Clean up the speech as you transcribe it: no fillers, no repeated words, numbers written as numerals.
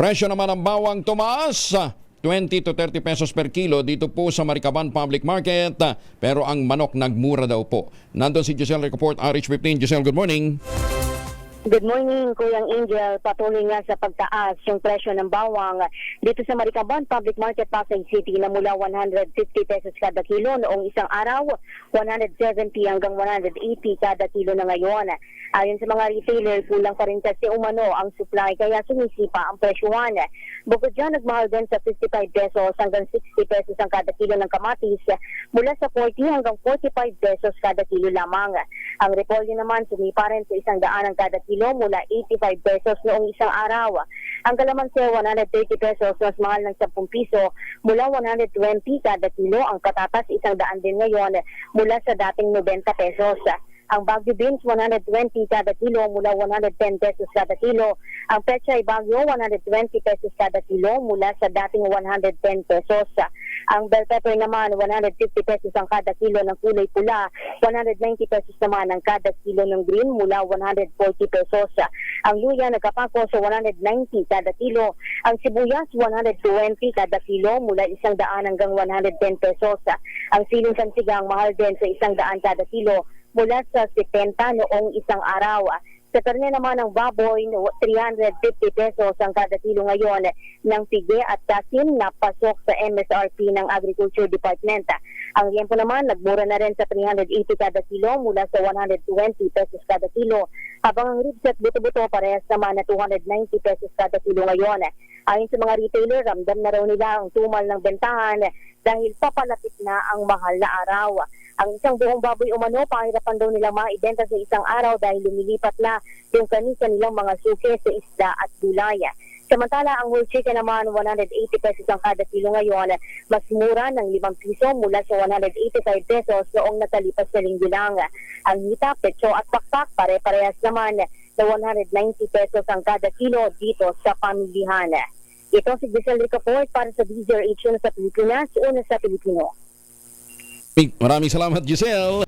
Presyo naman ng bawang tumaas 20 to 30 pesos per kilo dito po sa Maricaban Public Market. Pero ang manok nagmura daw po. Nandun si Giselle Recoport, RH15. Giselle, good morning. Good morning, Kuyang Angel. Patuloy nga sa pagtaas yung presyo ng bawang dito sa Maricaban Public Market, Pasay City na mula 150 pesos kada kilo noong isang araw, 170 hanggang 180 kada kilo na ngayon. Ayon sa mga retailer, kulang pa rin kasi umano ang supply kaya sumisipa ang presyohan. Bukod dyan, nagmahal din sa 55 pesos hanggang 60 pesos ang kada kilo ng kamatis mula sa 40 hanggang 45 pesos kada kilo lamang. Ang repolyo naman sumipa rin sa 100 ang kada kilo mula 85 pesos noong isang araw. Ang kalamansi 130 pesos, mas mahal ng 10 piso mula 120 kada kilo. Ang patatas 100 din ngayon mula sa dating 90 pesos. Ang Baguio beans 120 kada kilo mula 110 pesos kada kilo. Ang pechay Baguio 120 pesos kada kilo mula sa dating 110 pesos. Ang bell pepper naman 150 pesos ang kada kilo ng kulay pula, 190 pesos naman ang kada kilo ng green mula 140 pesos. Ang luya nagkapako sa 190 kada kilo. Ang sibuyas 120 kada kilo mula 100 hanggang 110 pesos. Ang siling sansigang mahal din sa 100 kada kilo mula sa 70 noong isang araw. Sa karne naman ng baboy, 350 pesos ang kada kilo ngayon ng pigi at kasim na pasok sa MSRP ng Agriculture Department. Ang liempo naman, nagmura na rin sa 380 kada kilo mula sa 120 pesos kada kilo. Habang ang ribs at buto-buto parehas naman na 290 pesos kada kilo ngayon. Ayon sa mga retailer, ramdam na raw nila ang tumal ng bentahan dahil papalapit na ang mahal na araw. Ang isang buong baboy umano, pahirapan daw nila maibenta sa isang araw dahil lumilipat na yung kanilang mga suke sa isda at gulay. Samantala, ang whole chicken naman, 180 pesos ang kada kilo ngayon, mas mura ng 5 piso mula sa 185 pesos noong nakalipas na linggo lang. Ang hita, petso at pakpak, pare-parehas naman na 190 pesos ang kada kilo dito sa pamilihan. Ito si Giselle Recoport para sa DZRH sa Pilipinas, una sa Pilipino. Maraming salamat, Giselle.